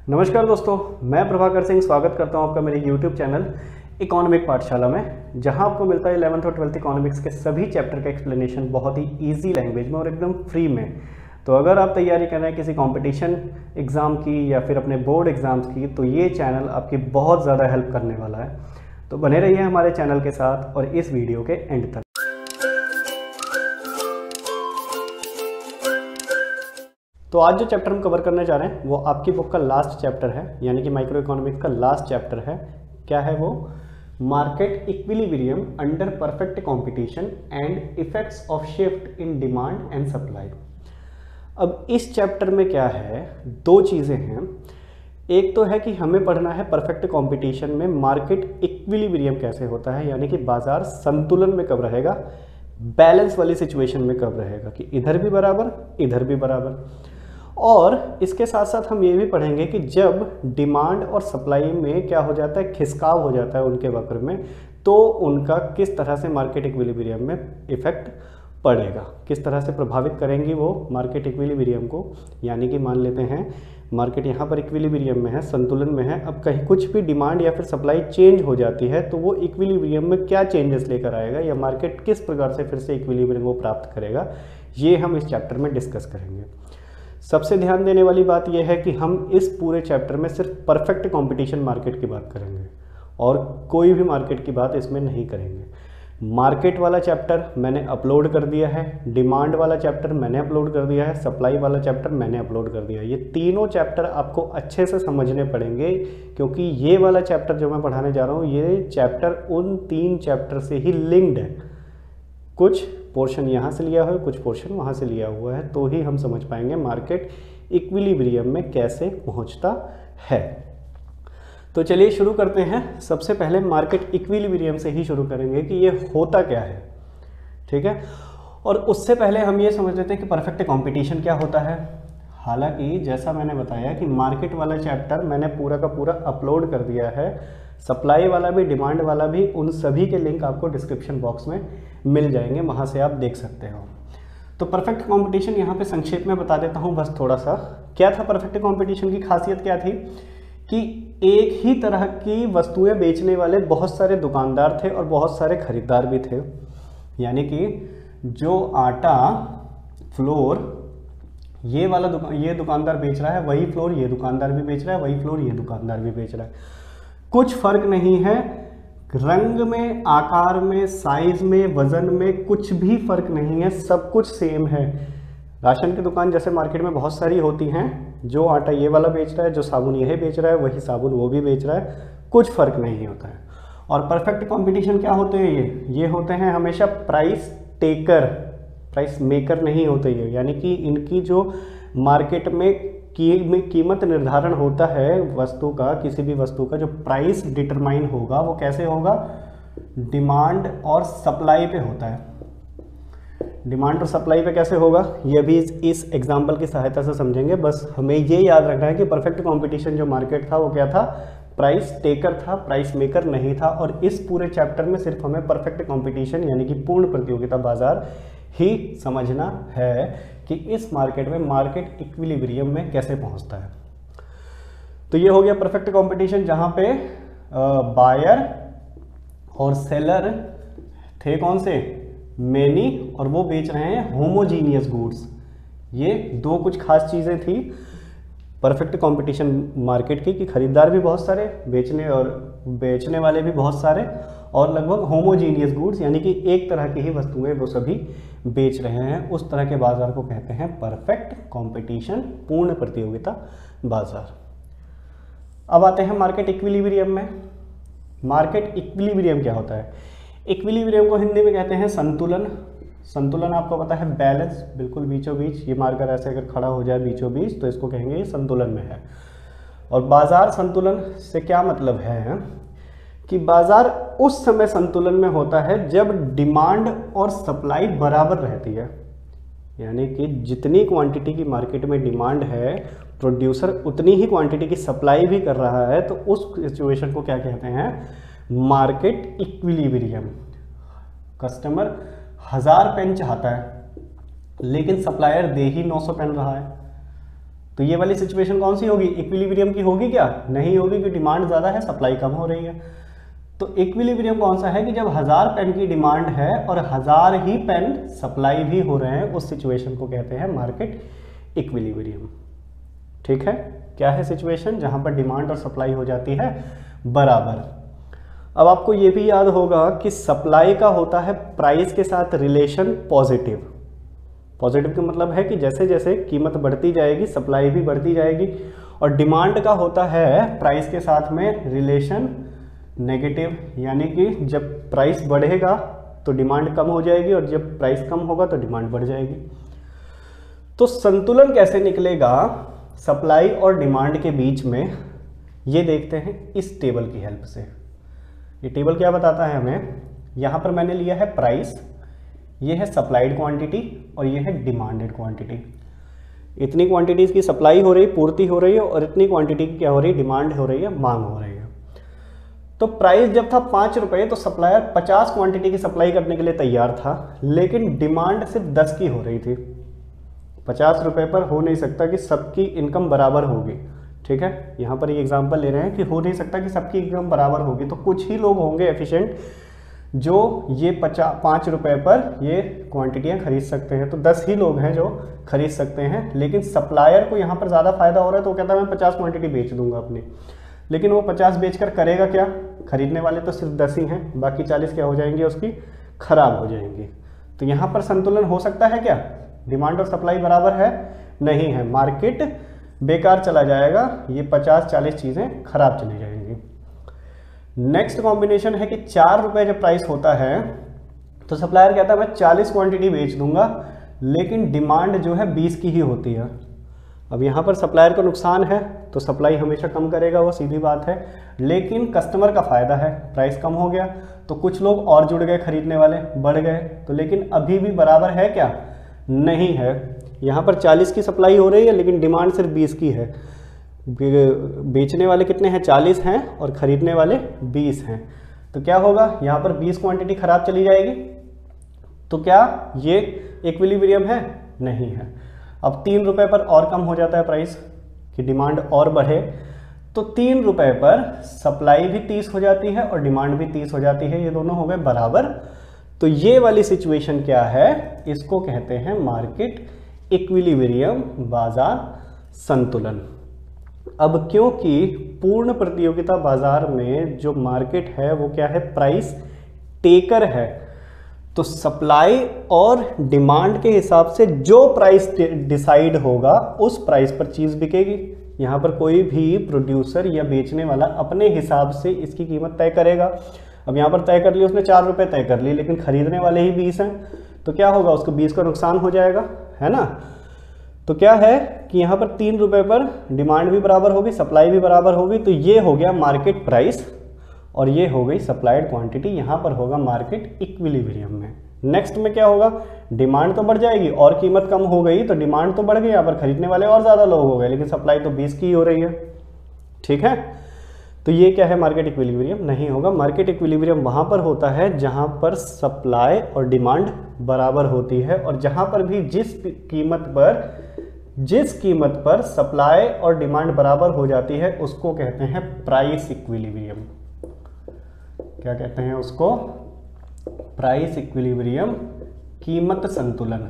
नमस्कार दोस्तों, मैं प्रभाकर सिंह स्वागत करता हूं आपका मेरे YouTube चैनल इकोनॉमिक पाठशाला में, जहां आपको मिलता है 11th और 12th इकोनॉमिक्स के सभी चैप्टर का एक्सप्लेनेशन बहुत ही इजी लैंग्वेज में और एकदम फ्री में। तो अगर आप तैयारी कर रहे हैं किसी कंपटीशन एग्ज़ाम की या फिर अपने बोर्ड एग्ज़ाम्स की, तो ये चैनल आपकी बहुत ज़्यादा हेल्प करने वाला है। तो बने रहिए हमारे चैनल के साथ और इस वीडियो के एंड तक। तो आज जो चैप्टर हम कवर करने जा रहे हैं वो आपकी बुक का लास्ट चैप्टर है, यानी कि माइक्रो इकोनॉमिक्स का लास्ट चैप्टर है। क्या है वो? Market equilibrium under perfect competition and effects of shift in demand and supply. अब इस चैप्टर में क्या है, दो चीज़ें हैं। एक तो है कि हमें पढ़ना है परफेक्ट कंपटीशन में मार्केट इक्विलिब्रियम कैसे होता है, यानी कि बाजार संतुलन में कब रहेगा, बैलेंस वाली सिचुएशन में कब रहेगा कि इधर भी बराबर इधर भी बराबर। और इसके साथ साथ हम ये भी पढ़ेंगे कि जब डिमांड और सप्लाई में क्या हो जाता है, खिसकाव हो जाता है उनके वक्र में, तो उनका किस तरह से मार्केट इक्विलिब्रियम में इफेक्ट पड़ेगा, किस तरह से प्रभावित करेंगी वो मार्केट इक्विलिब्रियम को। यानी कि मान लेते हैं मार्केट यहाँ पर इक्विलिब्रियम में है, संतुलन में है। अब कहीं कुछ भी डिमांड या फिर सप्लाई चेंज हो जाती है तो वो इक्विलिब्रियम में क्या चेंजेस लेकर आएगा, या मार्केट किस प्रकार से फिर से इक्विलिब्रियम को प्राप्त करेगा, ये हम इस चैप्टर में डिस्कस करेंगे। सबसे ध्यान देने वाली बात यह है कि हम इस पूरे चैप्टर में सिर्फ परफेक्ट कंपटीशन मार्केट की बात करेंगे और कोई भी मार्केट की बात इसमें नहीं करेंगे। मार्केट वाला चैप्टर मैंने अपलोड कर दिया है, डिमांड वाला चैप्टर मैंने अपलोड कर दिया है, सप्लाई वाला चैप्टर मैंने अपलोड कर दिया है। ये तीनों चैप्टर आपको अच्छे से समझने पड़ेंगे, क्योंकि ये वाला चैप्टर जो मैं पढ़ाने जा रहा हूँ ये चैप्टर उन तीन चैप्टर से ही लिंक्ड है। कुछ पोर्शन यहाँ से लिया हुआ है, कुछ पोर्शन वहाँ से लिया हुआ है, तो ही हम समझ पाएंगे मार्केट इक्विलिब्रियम में कैसे पहुँचता है। तो चलिए शुरू करते हैं। सबसे पहले मार्केट इक्विलिब्रियम से ही शुरू करेंगे कि ये होता क्या है, ठीक है। और उससे पहले हम ये समझ लेते हैं कि परफेक्ट कंपटीशन क्या होता है। हालांकि जैसा मैंने बताया कि मार्केट वाला चैप्टर मैंने पूरा का पूरा अपलोड कर दिया है, सप्लाई वाला भी डिमांड वाला भी, उन सभी के लिंक आपको डिस्क्रिप्शन बॉक्स में मिल जाएंगे, वहाँ से आप देख सकते हो। तो परफेक्ट कंपटीशन यहाँ पे संक्षेप में बता देता हूँ बस थोड़ा सा। क्या था परफेक्ट कंपटीशन की खासियत, क्या थी कि एक ही तरह की वस्तुएं बेचने वाले बहुत सारे दुकानदार थे और बहुत सारे खरीदार भी थे। यानी कि जो आटा फ्लोर ये वाला ये दुकानदार बेच रहा है, वही फ्लोर ये दुकानदार भी बेच रहा है, वही फ्लोर ये दुकानदार भी बेच रहा है। कुछ फर्क नहीं है, रंग में, आकार में, साइज में, वजन में कुछ भी फर्क नहीं है, सब कुछ सेम है। राशन की दुकान जैसे मार्केट में बहुत सारी होती हैं, जो आटा ये वाला बेच रहा है, जो साबुन यही बेच रहा है, वही साबुन वो भी बेच रहा है, कुछ फर्क नहीं होता है। और परफेक्ट कंपटीशन क्या होते हैं, ये होते हैं हमेशा प्राइस टेकर, प्राइस मेकर नहीं होते ये। यानी कि इनकी जो मार्केट में कीमत निर्धारण होता है वस्तु का, किसी भी वस्तु का जो प्राइस डिटरमाइन होगा वो कैसे होगा, डिमांड और सप्लाई पे होता है। डिमांड और सप्लाई पे कैसे होगा ये भी इस एग्जाम्पल की सहायता से समझेंगे। बस हमें ये याद रखना है कि परफेक्ट कंपटीशन जो मार्केट था वो क्या था, प्राइस टेकर था, प्राइस मेकर नहीं था। और इस पूरे चैप्टर में सिर्फ हमें परफेक्ट कंपटीशन यानी कि पूर्ण प्रतियोगिता बाजार ही समझना है कि इस मार्केट में मार्केट इक्विलिब्रियम में कैसे पहुंचता है। तो ये हो गया परफेक्ट कंपटीशन, जहां पे बायर और सेलर थे कौन से, मेनी, और वो बेच रहे हैं होमोजीनियस गुड्स। ये दो कुछ खास चीज़ें थी परफेक्ट कंपटीशन मार्केट की, कि खरीदार भी बहुत सारे, बेचने वाले भी बहुत सारे, और लगभग होमोजीनियस गुड्स यानी कि एक तरह की ही वस्तुएं वो सभी बेच रहे हैं। उस तरह के बाजार को कहते हैं परफेक्ट कंपटीशन, पूर्ण प्रतियोगिता बाजार। अब आते हैं मार्केट इक्विलिब्रियम में। मार्केट इक्विलिब्रियम क्या होता है? इक्विलिब्रियम को हिंदी में कहते हैं संतुलन। संतुलन आपको पता है बैलेंस, बिल्कुल बीचों बीच। ये मार्कर ऐसे अगर खड़ा हो जाए बीचों बीच तो इसको कहेंगे ये संतुलन में है। और बाजार संतुलन से क्या मतलब है कि बाजार उस समय संतुलन में होता है जब डिमांड और सप्लाई बराबर रहती है। यानी कि जितनी क्वांटिटी की मार्केट में डिमांड है, प्रोड्यूसर उतनी ही क्वांटिटी की सप्लाई भी कर रहा है, तो उस सिचुएशन को क्या कहते हैं, मार्केट इक्विलिब्रियम। कस्टमर 1000 पेन चाहता है लेकिन सप्लायर दे ही 900 पेन रहा है, तो ये वाली सिचुएशन कौन सी होगी, इक्विलिब्रियम की होगी क्या, नहीं होगी, क्योंकि डिमांड ज़्यादा है सप्लाई कम हो रही है। तो इक्विलिब्रियम कौन सा है कि जब 1000 पेन की डिमांड है और 1000 ही पेन सप्लाई भी हो रहे हैं, उस सिचुएशन को कहते हैं मार्केट इक्विलिब्रियम। ठीक है, क्या है सिचुएशन, जहां पर डिमांड और सप्लाई हो जाती है बराबर। अब आपको ये भी याद होगा कि सप्लाई का होता है प्राइस के साथ रिलेशन पॉजिटिव। पॉजिटिव का मतलब है कि जैसे जैसे कीमत बढ़ती जाएगी सप्लाई भी बढ़ती जाएगी, और डिमांड का होता है प्राइस के साथ में रिलेशन नेगेटिव, यानी कि जब प्राइस बढ़ेगा तो डिमांड कम हो जाएगी और जब प्राइस कम होगा तो डिमांड बढ़ जाएगी। तो संतुलन कैसे निकलेगा सप्लाई और डिमांड के बीच में, ये देखते हैं इस टेबल की हेल्प से। ये टेबल क्या बताता है हमें, यहाँ पर मैंने लिया है प्राइस, ये है सप्लाइड क्वांटिटी और ये है डिमांडेड क्वांटिटी। इतनी क्वांटिटीज की सप्लाई हो रही, पूर्ति हो रही है, और इतनी क्वांटिटी की क्या हो रही है, डिमांड हो रही है, मांग हो रही है। तो प्राइस जब था 5 रुपये तो सप्लायर 50 क्वांटिटी की सप्लाई करने के लिए तैयार था, लेकिन डिमांड सिर्फ 10 की हो रही थी। 50 रुपये पर हो नहीं सकता कि सबकी इनकम बराबर होगी। ठीक है, यहाँ पर ये एग्जांपल ले रहे हैं कि हो नहीं सकता कि सबकी इनकम बराबर होगी, तो कुछ ही लोग होंगे एफिशिएंट जो ये 5 रुपये पर ये क्वांटिटियाँ खरीद सकते हैं। तो 10 ही लोग हैं जो खरीद सकते हैं, लेकिन सप्लायर को यहाँ पर ज़्यादा फायदा हो रहा है, तो वो कहता है मैं 50 क्वांटिटी बेच दूंगा अपनी। लेकिन वो 50 बेचकर करेगा क्या, खरीदने वाले तो सिर्फ 10 ही हैं, बाकी 40 क्या हो जाएंगे उसकी, खराब हो जाएंगी। तो यहाँ पर संतुलन हो सकता है क्या, डिमांड और सप्लाई बराबर है, नहीं है, मार्केट बेकार चला जाएगा, ये 50-40 चीज़ें खराब चली जाएंगी। नेक्स्ट कॉम्बिनेशन है कि 4 रुपये जब प्राइस होता है तो सप्लायर कहता है मैं 40 क्वांटिटी बेच दूंगा, लेकिन डिमांड जो है 20 की ही होती है। अब यहाँ पर सप्लायर को नुकसान है, तो सप्लाई हमेशा कम करेगा, वो सीधी बात है, लेकिन कस्टमर का फायदा है, प्राइस कम हो गया तो कुछ लोग और जुड़ गए, खरीदने वाले बढ़ गए। तो लेकिन अभी भी बराबर है क्या, नहीं है। यहाँ पर 40 की सप्लाई हो रही है लेकिन डिमांड सिर्फ 20 की है। बेचने वाले कितने हैं, 40 हैं, और खरीदने वाले 20 हैं। तो क्या होगा, यहाँ पर 20 क्वांटिटी खराब चली जाएगी। तो क्या ये इक्विलिब्रियम है, नहीं है। अब 3 रुपये पर और कम हो जाता है प्राइस, कि डिमांड और बढ़े, तो 3 रुपये पर सप्लाई भी 30 हो जाती है और डिमांड भी 30 हो जाती है, ये दोनों हो गए बराबर। तो ये वाली सिचुएशन क्या है, इसको कहते हैं मार्केट इक्विलिब्रियम, बाजार संतुलन। अब क्योंकि पूर्ण प्रतियोगिता बाजार में जो मार्केट है वो क्या है, प्राइस टेकर है, तो सप्लाई और डिमांड के हिसाब से जो प्राइस डिसाइड होगा उस प्राइस पर चीज़ बिकेगी। यहाँ पर कोई भी प्रोड्यूसर या बेचने वाला अपने हिसाब से इसकी कीमत तय करेगा। अब यहाँ पर तय कर ली उसने, 4 रुपये तय कर ली, लेकिन खरीदने वाले ही 20 हैं, तो क्या होगा, उसको 20 का नुकसान हो जाएगा, है ना। तो क्या है कि यहाँ पर 3 रुपये पर डिमांड भी बराबर होगी, सप्लाई भी बराबर होगी, तो ये हो गया मार्केट प्राइस और ये हो गई सप्लाइड क्वांटिटी। यहाँ पर होगा मार्केट इक्विलिब्रियम में। नेक्स्ट में क्या होगा, डिमांड तो बढ़ जाएगी और कीमत कम हो गई, तो डिमांड तो बढ़ गई, यहाँ पर खरीदने वाले और ज़्यादा लोग हो गए, लेकिन सप्लाई तो 20 की हो रही है। ठीक है, तो ये क्या है, मार्केट इक्विलिब्रियम नहीं होगा। मार्केट इक्विलिब्रियम वहाँ पर होता है जहाँ पर सप्लाई और डिमांड बराबर होती है, और जहाँ पर भी जिस कीमत पर सप्लाई और डिमांड बराबर हो जाती है उसको कहते हैं प्राइस इक्विलिब्रियम। क्या कहते हैं उसको, प्राइस इक्विलिब्रियम, कीमत संतुलन।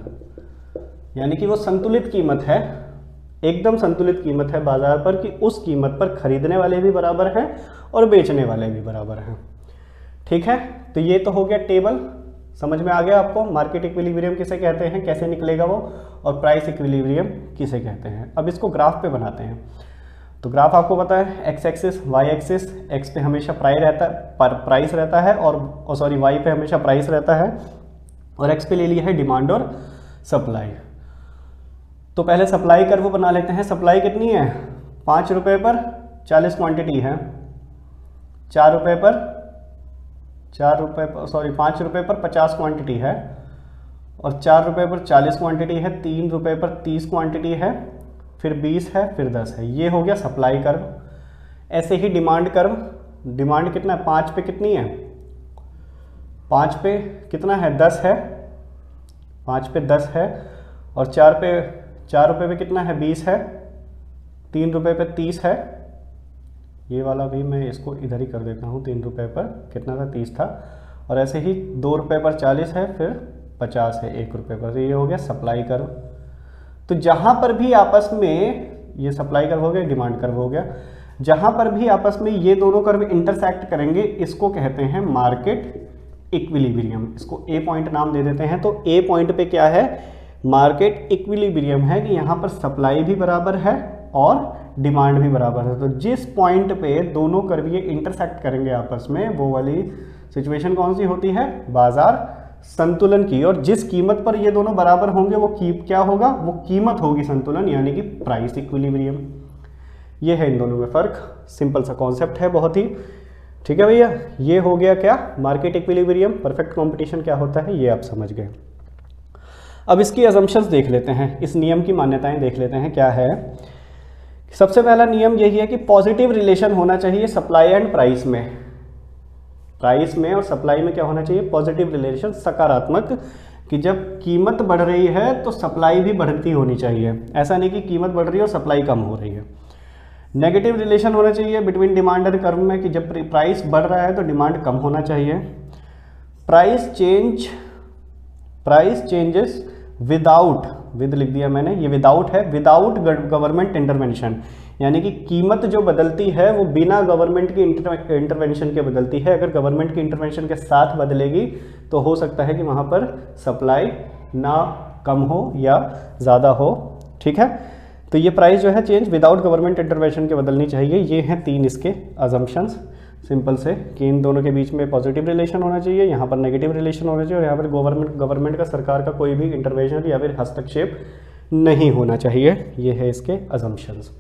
यानी कि वो संतुलित कीमत है, एकदम संतुलित कीमत है बाजार पर, कि उस कीमत पर खरीदने वाले भी बराबर हैं और बेचने वाले भी बराबर हैं। ठीक है, तो ये तो हो गया टेबल, समझ में आ गया आपको मार्केट इक्विलिब्रियम किसे कहते हैं, कैसे निकलेगा वो, और प्राइस इक्विलिब्रियम किसे कहते हैं। अब इसको ग्राफ पे बनाते हैं। तो ग्राफ आपको पता है, X axis, Y axis, X पे हमेशा प्राइस रहता है और सॉरी वाई पे हमेशा प्राइस रहता है, और एक्स पे ले लिया है डिमांड और सप्लाई। तो पहले सप्लाई कर्व बना लेते हैं। सप्लाई कितनी है, 5 रुपये पर 40 क्वांटिटी है, 5 रुपये पर 50 क्वांटिटी है, और 4 रुपये पर 40 क्वांटिटी है, 3 रुपये पर 30 क्वांटिटी है, फिर 20 है, फिर 10 है। ये हो गया सप्लाई कर्व। ऐसे ही डिमांड कर्व, डिमांड कितना है, 5 पे कितनी है, 5 पे कितना है, 10 है, 5 पे 10 है, और 4 रुपये पे कितना है, 20 है, ₹3 पे 30 है, ये वाला भी मैं इसको इधर ही कर देता हूँ। ₹3 पर कितना था, 30 था। और ऐसे ही ₹2 पर 40 है, फिर 50 है ₹1 पर। तो ये हो गया सप्लाई कर्व। तो जहाँ पर भी आपस में, ये सप्लाई कर्व हो गया, डिमांड कर्व हो गया, जहाँ पर भी आपस में ये दोनों कर्व इंटरसेक्ट करेंगे इसको कहते हैं मार्केट इक्विलिब्रियम। इसको ए पॉइंट नाम दे देते हैं। तो ए पॉइंट पे क्या है, मार्केट इक्विलिब्रियम है कि यहाँ पर सप्लाई भी बराबर है और डिमांड भी बराबर है। तो जिस पॉइंट पे दोनों कर्व ये इंटरसेक्ट करेंगे आपस में, वो वाली सिचुएशन कौन सी होती है, बाजार संतुलन की। और जिस कीमत पर ये दोनों बराबर होंगे वो क्या होगा, वो कीमत होगी संतुलन, यानी कि प्राइस इक्विलिब्रियम। ये है इन दोनों में फर्क। सिंपल सा कॉन्सेप्ट है बहुत ही, ठीक है भैया। ये हो गया क्या, मार्केट इक्विलिब्रियम। परफेक्ट कंपटीशन क्या होता है ये आप समझ गए। अब इसकी अजम्पशंस देख लेते हैं, इस नियम की मान्यताएं देख लेते हैं क्या है। सबसे पहला नियम यही है कि पॉजिटिव रिलेशन होना चाहिए सप्लाई एंड प्राइस में। प्राइस में और सप्लाई में क्या होना चाहिए, पॉजिटिव रिलेशन, सकारात्मक, कि जब कीमत बढ़ रही है तो सप्लाई भी बढ़ती होनी चाहिए। ऐसा नहीं कि कीमत बढ़ रही है और सप्लाई कम हो रही है। नेगेटिव रिलेशन होना चाहिए बिटवीन डिमांड एंड कर्व में, कि जब प्राइस बढ़ रहा है तो डिमांड कम होना चाहिए। प्राइस चेंजेस विदाउट, विद लिख दिया मैंने, ये विदाउट है, विदाउट गवर्नमेंट इंटरवेंशन, यानी कि कीमत जो बदलती है वो बिना गवर्नमेंट की इंटरवेंशन के बदलती है। अगर गवर्नमेंट की इंटरवेंशन के साथ बदलेगी तो हो सकता है कि वहाँ पर सप्लाई ना कम हो या ज़्यादा हो, ठीक है। तो ये प्राइस जो है चेंज विदाउट गवर्नमेंट इंटरवेंशन के बदलनी चाहिए। ये हैं 3 इसके अजम्पशंस सिंपल से, कि इन दोनों के बीच में पॉजिटिव रिलेशन होना चाहिए, यहाँ पर नेगेटिव रिलेशन होना चाहिए, और यहाँ पर गवर्नमेंट का, सरकार का कोई भी इंटरवेंशन या फिर हस्तक्षेप नहीं होना चाहिए। ये है इसके अजम्पशंस।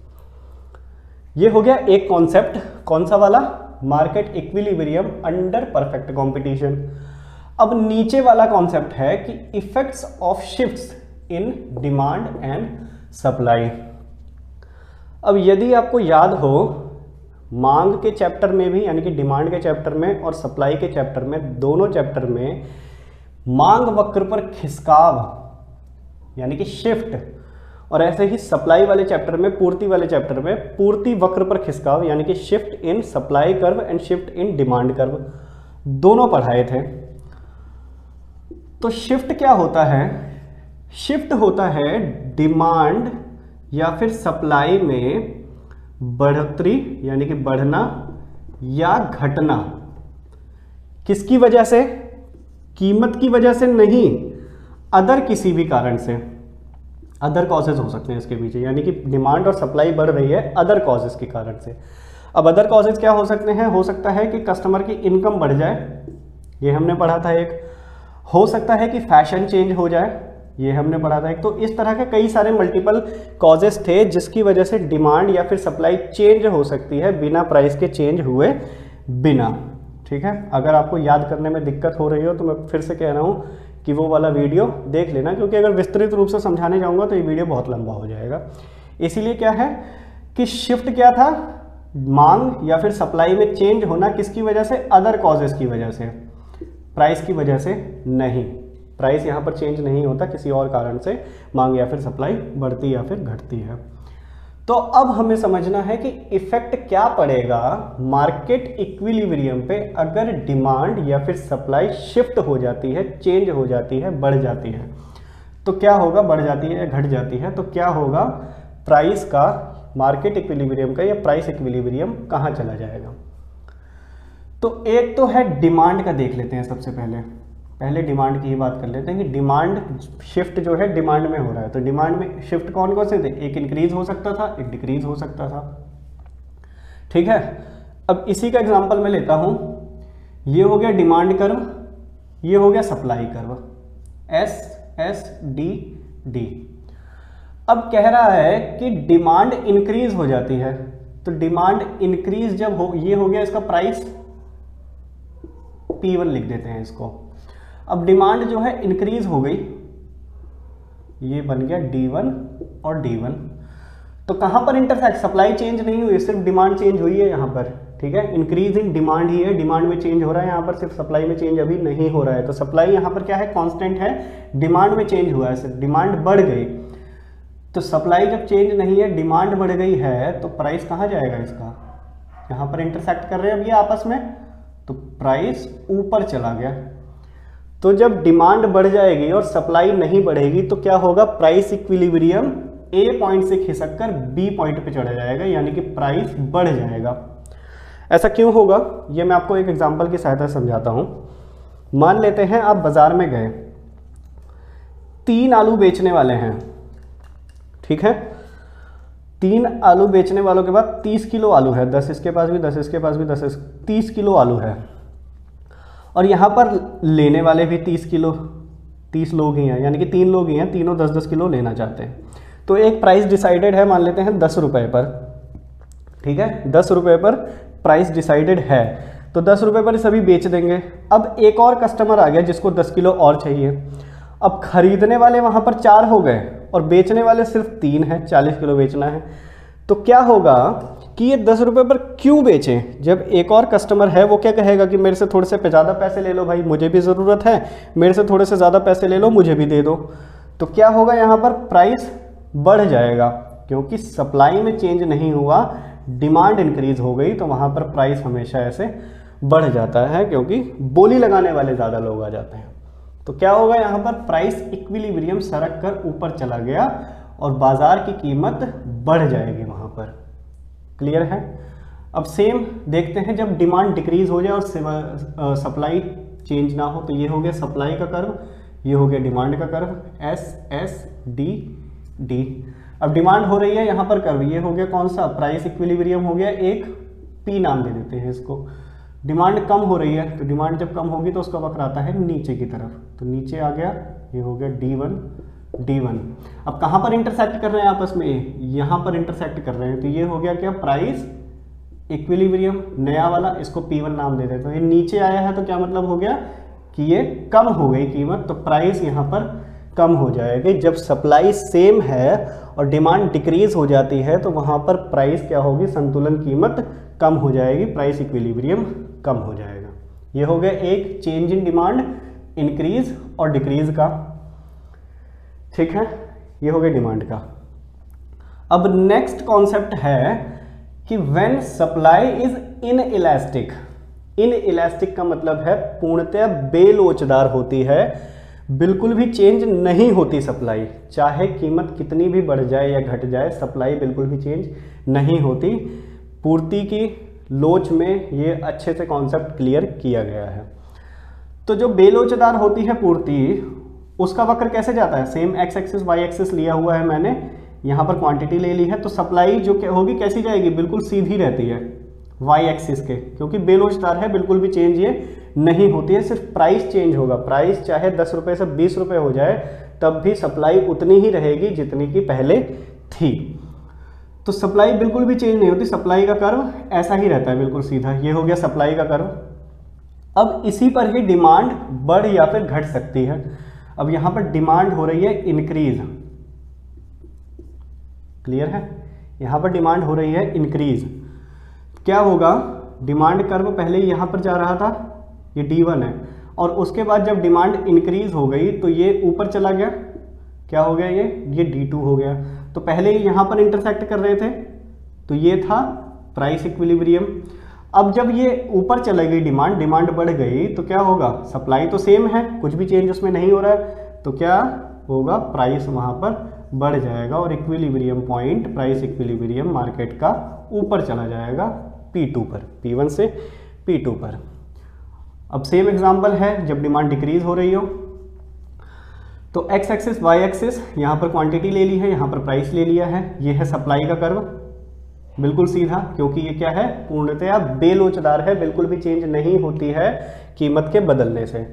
ये हो गया एक कॉन्सेप्ट, कौन सा वाला, market equilibrium under perfect competition. अब नीचे वाला कॉन्सेप्ट है कि effects of shifts in demand and supply. अब यदि आपको याद हो, मांग के चैप्टर में भी, यानी कि डिमांड के चैप्टर में और सप्लाई के चैप्टर में, दोनों चैप्टर में मांग वक्र पर खिसकाव यानी कि शिफ्ट, और ऐसे ही सप्लाई वाले चैप्टर में, पूर्ति वाले चैप्टर में पूर्ति वक्र पर खिसकाव यानी कि shift in supply curve and shift in demand curve, दोनों पढ़ाए थे। तो शिफ्ट क्या होता है, शिफ्ट होता है डिमांड या फिर सप्लाई में बढ़ोतरी यानी कि बढ़ना या घटना। किसकी वजह से, कीमत की वजह से नहीं, अदर किसी भी कारण से। अदर कॉजेज हो सकते हैं इसके पीछे, यानी कि डिमांड और सप्लाई बढ़ रही है अदर कॉजेज के कारण से। अब अदर कॉजेज क्या हो सकते हैं, हो सकता है कि कस्टमर की इनकम बढ़ जाए, ये हमने पढ़ा था एक। हो सकता है कि फैशन चेंज हो जाए, ये हमने पढ़ा था एक। तो इस तरह के कई सारे मल्टीपल कॉजेस थे जिसकी वजह से डिमांड या फिर सप्लाई चेंज हो सकती है बिना प्राइस के चेंज हुए बिना, ठीक है। अगर आपको याद करने में दिक्कत हो रही हो तो मैं फिर से कह रहा हूँ कि वो वाला वीडियो देख लेना, क्योंकि अगर विस्तृत रूप से समझाने जाऊँगा तो ये वीडियो बहुत लंबा हो जाएगा। इसीलिए क्या है कि शिफ्ट क्या था, मांग या फिर सप्लाई में चेंज होना, किसकी वजह से, अदर कॉजेस की वजह से, प्राइस की वजह से नहीं। प्राइस यहाँ पर चेंज नहीं होता, किसी और कारण से मांग या फिर सप्लाई बढ़ती या फिर घटती है। तो अब हमें समझना है कि इफेक्ट क्या पड़ेगा मार्केट इक्विलिब्रियम पे अगर डिमांड या फिर सप्लाई शिफ्ट हो जाती है, चेंज हो जाती है, बढ़ जाती है। तो क्या होगा, बढ़ जाती है या घट जाती है, तो क्या होगा, प्राइस का, मार्केट इक्विलिब्रियम का या प्राइस इक्विलिब्रियम कहाँ चला जाएगा। तो एक तो है डिमांड का, देख लेते हैं सबसे पहले डिमांड की ही बात कर लेते हैं कि डिमांड शिफ्ट जो है डिमांड में हो रहा है। तो डिमांड में शिफ्ट कौन कौन से थे, एक इंक्रीज हो सकता था, एक डिक्रीज हो सकता था, ठीक है। अब इसी का एग्जांपल मैं लेता हूं, ये हो गया डिमांड कर्व, ये हो गया सप्लाई कर्व, SSDD। अब कह रहा है कि डिमांड इंक्रीज हो जाती है, तो डिमांड इंक्रीज जब हो, ये हो गया इसका प्राइस, P1 लिख देते हैं इसको। अब डिमांड जो है इंक्रीज हो गई, ये बन गया D1 और D1। तो कहां पर इंटरसेक्ट, सप्लाई चेंज नहीं हुई, सिर्फ डिमांड चेंज हुई है यहाँ पर, ठीक है। इंक्रीज इन डिमांड ही है, डिमांड में चेंज हो रहा है, यहाँ पर सिर्फ सप्लाई में चेंज अभी नहीं हो रहा है। तो सप्लाई यहाँ पर क्या है, कांस्टेंट है, डिमांड में चेंज हुआ है, सिर्फ डिमांड बढ़ गई। तो सप्लाई जब चेंज नहीं है, डिमांड बढ़ गई है, तो प्राइस कहाँ जाएगा इसका, यहाँ पर इंटरसेक्ट कर रहे हैं अब ये आपस में, तो प्राइस ऊपर चला गया। तो जब डिमांड बढ़ जाएगी और सप्लाई नहीं बढ़ेगी तो क्या होगा, प्राइस इक्विलिब्रियम ए पॉइंट से खिसक कर बी पॉइंट पे चढ़ जाएगा, यानी कि प्राइस बढ़ जाएगा। ऐसा क्यों होगा, ये मैं आपको एक एग्जांपल की सहायता से समझाता हूं। मान लेते हैं आप बाजार में गए, 3 आलू बेचने वाले हैं, ठीक है, 3 आलू बेचने वालों के बाद 30 किलो आलू है, 10 इसके पास भी, 10 इसके पास भी, 30 किलो आलू है, और यहाँ पर लेने वाले भी 30 किलो, 30 लोग ही हैं, यानी कि 3 लोग ही हैं, तीनों 10-10 किलो लेना चाहते हैं। तो एक प्राइस डिसाइडेड है, मान लेते हैं 10 रुपये पर, ठीक है, 10 रुपये पर प्राइस डिसाइडेड है, तो 10 रुपये पर सभी बेच देंगे। अब एक और कस्टमर आ गया जिसको 10 किलो और चाहिए। अब खरीदने वाले वहाँ पर 4 हो गए और बेचने वाले सिर्फ 3 हैं, 40 किलो बेचना है। तो क्या होगा कि ये 10 रुपये पर क्यों बेचें, जब एक और कस्टमर है वो क्या कहेगा कि मेरे से थोड़े से ज़्यादा पैसे ले लो भाई, मुझे भी ज़रूरत है, मेरे से थोड़े से ज़्यादा पैसे ले लो, मुझे भी दे दो। तो क्या होगा, यहाँ पर प्राइस बढ़ जाएगा, क्योंकि सप्लाई में चेंज नहीं हुआ, डिमांड इंक्रीज हो गई, तो वहाँ पर प्राइस हमेशा ऐसे बढ़ जाता है, क्योंकि बोली लगाने वाले ज़्यादा लोग आ जाते हैं। तो क्या होगा, यहाँ पर प्राइस इक्विलिब्रियम सरक कर ऊपर चला गया और बाजार की कीमत बढ़ जाएगी वहाँ पर। क्लियर है। अब सेम देखते हैं जब डिमांड डिक्रीज हो जाए और सप्लाई चेंज ना हो, तो ये हो गया सप्लाई का कर्व, ये हो गया डिमांड का curve, S S D D. अब डिमांड हो रही है यहाँ पर कर्व, ये हो गया कौन सा, प्राइस इक्विलिब्रियम हो गया, एक पी नाम दे देते हैं इसको। डिमांड कम हो रही है, तो डिमांड जब कम होगी तो उसका वक्र आता है नीचे की तरफ, तो नीचे आ गया, ये हो गया D1 D1। अब कहाँ पर इंटरसेक्ट कर रहे हैं आपस में, यहाँ पर इंटरसेक्ट कर रहे हैं, तो ये हो गया क्या, प्राइस इक्विलिब्रियम, नया वाला, इसको P1 नाम दे देते हैं। ये नीचे आया है तो क्या मतलब हो गया कि ये कम हो गई कीमत, तो प्राइस यहाँ पर कम हो जाएगी। जब सप्लाई सेम है और डिमांड डिक्रीज हो जाती है तो वहाँ पर प्राइस क्या होगी, संतुलन कीमत कम हो जाएगी, प्राइस इक्विलिब्रियम कम हो जाएगा। ये हो गया एक चेंज इन डिमांड, इंक्रीज और डिक्रीज का, ठीक है, ये हो गया डिमांड का। अब नेक्स्ट कॉन्सेप्ट है कि when supply is inelastic. Inelastic का मतलब है पूर्णतः बेलोचदार होती है, बिल्कुल भी चेंज नहीं होती सप्लाई, चाहे कीमत कितनी भी बढ़ जाए या घट जाए, सप्लाई बिल्कुल भी चेंज नहीं होती। पूर्ति की लोच में ये अच्छे से कॉन्सेप्ट क्लियर किया गया है। तो जो बेलोचदार होती है पूर्ति, उसका वक्र कैसे जाता है, same X axis Y axis लिया हुआ है मैंने, यहाँ पर क्वांटिटी ले ली है, तो सप्लाई जो होगी कैसी जाएगी, बिल्कुल सीधी रहती है वाई एक्सिस के, क्योंकि बेलोचदार है, बिल्कुल भी चेंज ये नहीं होती है, सिर्फ प्राइस चेंज होगा। प्राइस चाहे 10 रुपये से 20 रुपये हो जाए तब भी सप्लाई उतनी ही रहेगी जितनी की पहले थी। तो सप्लाई बिल्कुल भी चेंज नहीं होती, सप्लाई का कर्व ऐसा ही रहता है बिल्कुल सीधा। ये हो गया सप्लाई का कर्व। अब इसी पर ही डिमांड बढ़ या फिर घट सकती है। अब यहाँ पर डिमांड हो रही है इंक्रीज, क्लियर है, यहाँ पर डिमांड हो रही है इंक्रीज। क्या होगा, डिमांड कर्व पहले यहाँ पर जा रहा था, ये D1 है, और उसके बाद जब डिमांड इंक्रीज हो गई तो ये ऊपर चला गया, क्या हो गया, ये D2 हो गया। तो पहले ही यहाँ पर इंटरसेक्ट कर रहे थे, तो ये था प्राइस इक्विलिब्रियम। अब जब ये ऊपर चली गई डिमांड बढ़ गई, तो क्या होगा, सप्लाई तो सेम है, कुछ भी चेंज उसमें नहीं हो रहा है, तो क्या होगा, प्राइस वहाँ पर बढ़ जाएगा और equilibrium point, price equilibrium market का ऊपर चला जाएगा P2 पर, P1 से P2 पर। अब सेम एग्जांपल है जब डिमांड डिक्रीज हो रही हो, तो एक्स एक्सिस वाई एक्सिस, यहाँ पर क्वांटिटी ले ली है, यहाँ पर प्राइस ले लिया है, ये है सप्लाई का कर्व, बिल्कुल सीधा, क्योंकि ये क्या है, पूर्णतया बेलोचदार है, बिल्कुल भी चेंज नहीं होती है कीमत के बदलने से।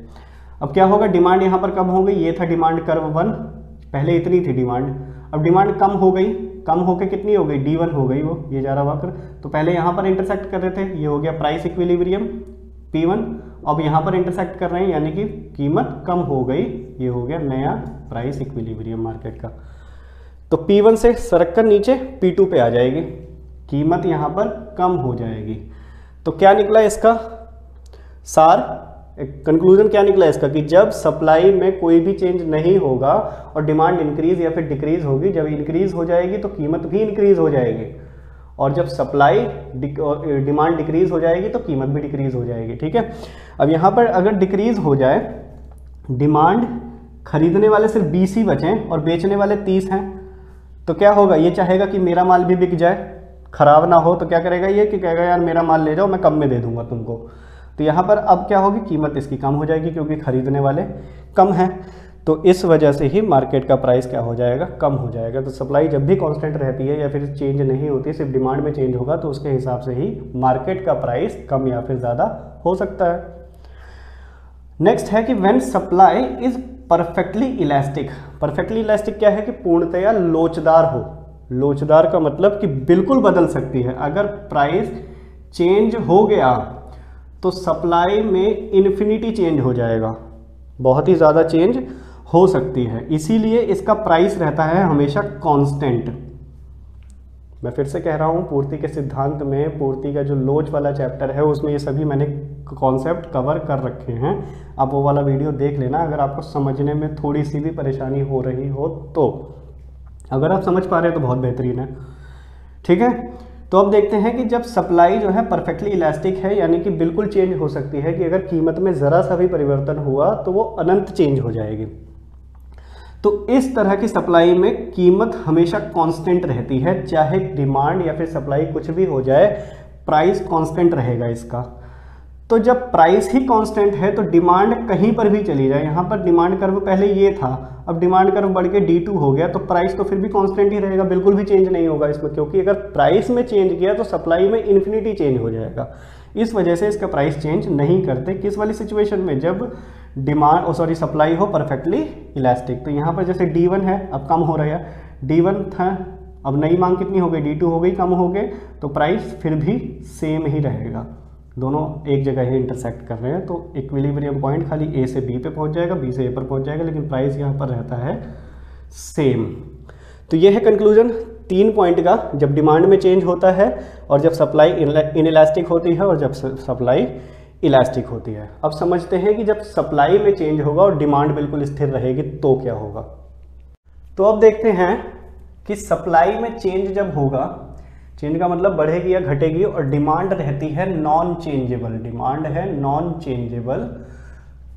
अब क्या होगा, डिमांड यहाँ पर कम हो गई, ये था डिमांड कर्व 1, पहले इतनी थी डिमांड, अब डिमांड कम हो गई, कम होके कितनी हो गई, D1 हो गई, वो ये जा रहा वक्र, तो पहले यहाँ पर इंटरसेक्ट कर रहे थे, ये हो गया प्राइस इक्विलिब्रियम P1, अब यहाँ पर इंटरसेक्ट कर रहे हैं, यानी कि कीमत कम हो गई, ये हो गया नया प्राइस इक्विलिब्रियम मार्केट का। तो P1 से सरक कर नीचे P2 पे आ जाएगी, कीमत यहाँ पर कम हो जाएगी। तो क्या निकला इसका सार, कंक्लूजन क्या निकला इसका कि जब सप्लाई में कोई भी चेंज नहीं होगा और डिमांड इंक्रीज या फिर डिक्रीज होगी, जब इंक्रीज हो जाएगी तो कीमत भी इंक्रीज हो जाएगी, और जब सप्लाई डिमांड डिक्रीज हो जाएगी तो कीमत भी डिक्रीज हो जाएगी। ठीक है, अब यहाँ पर अगर डिक्रीज हो जाए, डिमांड खरीदने वाले सिर्फ 20 ही बचें और बेचने वाले 30 हैं, तो क्या होगा, ये चाहेगा कि मेरा माल भी बिक जाए, खराब ना हो, तो क्या करेगा ये कि कहेगा यार मेरा माल ले जाओ, मैं कम में दे दूंगा तुमको। तो यहाँ पर अब क्या होगी, कीमत इसकी कम हो जाएगी क्योंकि खरीदने वाले कम हैं, तो इस वजह से ही मार्केट का प्राइस क्या हो जाएगा, कम हो जाएगा। तो सप्लाई जब भी कांस्टेंट रहती है या फिर चेंज नहीं होती, सिर्फ डिमांड में चेंज होगा, तो उसके हिसाब से ही मार्केट का प्राइस कम या फिर ज़्यादा हो सकता है। नेक्स्ट है कि when supply is perfectly elastic. Perfectly elastic क्या है कि पूर्णतया लोचदार हो। लोचदार का मतलब कि बिल्कुल बदल सकती है। अगर प्राइस चेंज हो गया तो सप्लाई में इन्फिनिटी चेंज हो जाएगा, बहुत ही ज़्यादा चेंज हो सकती है, इसीलिए इसका प्राइस रहता है हमेशा कांस्टेंट। मैं फिर से कह रहा हूँ, पूर्ति के सिद्धांत में पूर्ति का जो लोच वाला चैप्टर है उसमें ये सभी मैंने कॉन्सेप्ट कवर कर रखे हैं, आप वो वाला वीडियो देख लेना अगर आपको समझने में थोड़ी सी भी परेशानी हो रही हो तो। अगर आप समझ पा रहे हैं तो बहुत बेहतरीन है। ठीक है, तो अब देखते हैं कि जब सप्लाई जो है परफेक्टली इलास्टिक है, यानी कि बिल्कुल चेंज हो सकती है, कि अगर कीमत में ज़रा सा भी परिवर्तन हुआ तो वो अनंत चेंज हो जाएगी। तो इस तरह की सप्लाई में कीमत हमेशा कांस्टेंट रहती है, चाहे डिमांड या फिर सप्लाई कुछ भी हो जाए, प्राइस कांस्टेंट रहेगा इसका। तो जब प्राइस ही कांस्टेंट है तो डिमांड कहीं पर भी चली जाए, यहाँ पर डिमांड कर्व पहले ये था, अब डिमांड कर्व बढ़ के D2 हो गया, तो प्राइस तो फिर भी कांस्टेंट ही रहेगा, बिल्कुल भी चेंज नहीं होगा इसमें, क्योंकि अगर प्राइस में चेंज किया तो सप्लाई में इन्फिनिटी चेंज हो जाएगा। इस वजह से इसका प्राइस चेंज नहीं करते। किस वाली सिचुएशन में, जब डिमांड सप्लाई हो परफेक्टली इलास्टिक। तो यहाँ पर जैसे D1 है, अब कम हो रहा है, D1 था, अब नई मांग कितनी हो गई, D2 हो गई, कम हो गए, तो प्राइस फिर भी सेम ही रहेगा, दोनों एक जगह ही इंटरसेक्ट कर रहे हैं, तो इक्विलिब्रियम पॉइंट खाली A से B पे पहुंच जाएगा, B से A पर पहुंच जाएगा, लेकिन प्राइस यहाँ पर रहता है सेम। तो ये है कंक्लूजन 3 पॉइंट का, जब डिमांड में चेंज होता है और जब सप्लाई इनइलास्टिक होती है और जब सप्लाई इलास्टिक होती है। अब समझते हैं कि जब सप्लाई में चेंज होगा और डिमांड बिल्कुल स्थिर रहेगी तो क्या होगा। तो अब देखते हैं कि सप्लाई में चेंज जब होगा, चेंज का मतलब बढ़ेगी या घटेगी, और डिमांड रहती है नॉन चेंजेबल, डिमांड है नॉन चेंजेबल,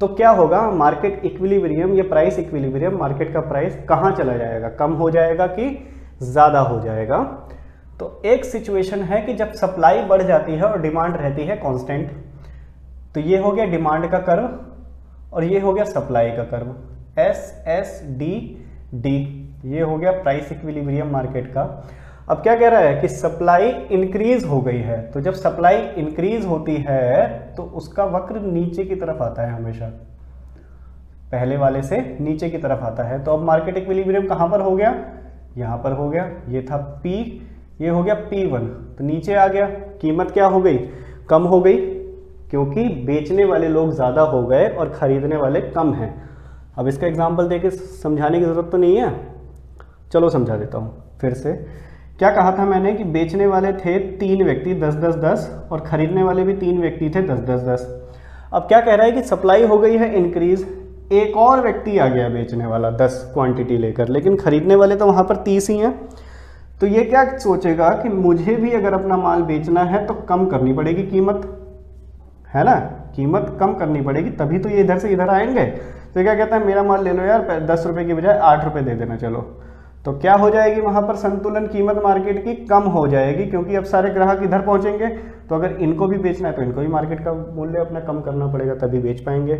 तो क्या होगा, मार्केट इक्विलिब्रियम या प्राइस इक्विलिब्रियम, मार्केट का प्राइस कहाँ चला जाएगा, कम हो जाएगा कि ज़्यादा हो जाएगा। तो एक सिचुएशन है कि जब सप्लाई बढ़ जाती है और डिमांड रहती है कांस्टेंट, तो ये हो गया डिमांड का कर्व और ये हो गया सप्लाई का कर्व, SSD, ये हो गया प्राइस इक्विलिब्रियम मार्केट का। अब क्या कह रहा है कि सप्लाई इंक्रीज हो गई है, तो जब सप्लाई इंक्रीज होती है तो उसका वक्र नीचे की तरफ आता है, हमेशा पहले वाले से नीचे की तरफ आता है। तो अब मार्केट इक्विलिब्रियम कहाँ पर हो गया, यहाँ पर हो गया, ये था P, ये हो गया P1, तो नीचे आ गया, कीमत क्या हो गई, कम हो गई, क्योंकि बेचने वाले लोग ज़्यादा हो गए और खरीदने वाले कम हैं। अब इसका एग्जाम्पल देके समझाने की ज़रूरत तो नहीं है, चलो समझा देता हूँ फिर से। क्या कहा था मैंने कि बेचने वाले थे 3 व्यक्ति 10-10-10 और खरीदने वाले भी 3 व्यक्ति थे 10-10-10। अब क्या कह रहा है कि सप्लाई हो गई है इंक्रीज, एक और व्यक्ति आ गया बेचने वाला 10 क्वांटिटी लेकर, लेकिन खरीदने वाले तो वहाँ पर 30 ही हैं। तो ये क्या सोचेगा कि मुझे भी अगर अपना माल बेचना है तो कम करनी पड़ेगी कीमत, है ना, कीमत कम करनी पड़ेगी, तभी तो ये इधर से इधर आएंगे। तो क्या कहता है, मेरा माल ले लो यार, 10 रुपये की बजाय 8 रुपये दे देना चलो। तो क्या हो जाएगी, वहाँ पर संतुलन, कीमत मार्केट की कम हो जाएगी, क्योंकि अब सारे ग्राहक इधर पहुँचेंगे, तो अगर इनको भी बेचना है तो इनको भी मार्केट का मूल्य अपना कम करना पड़ेगा, तभी बेच पाएंगे।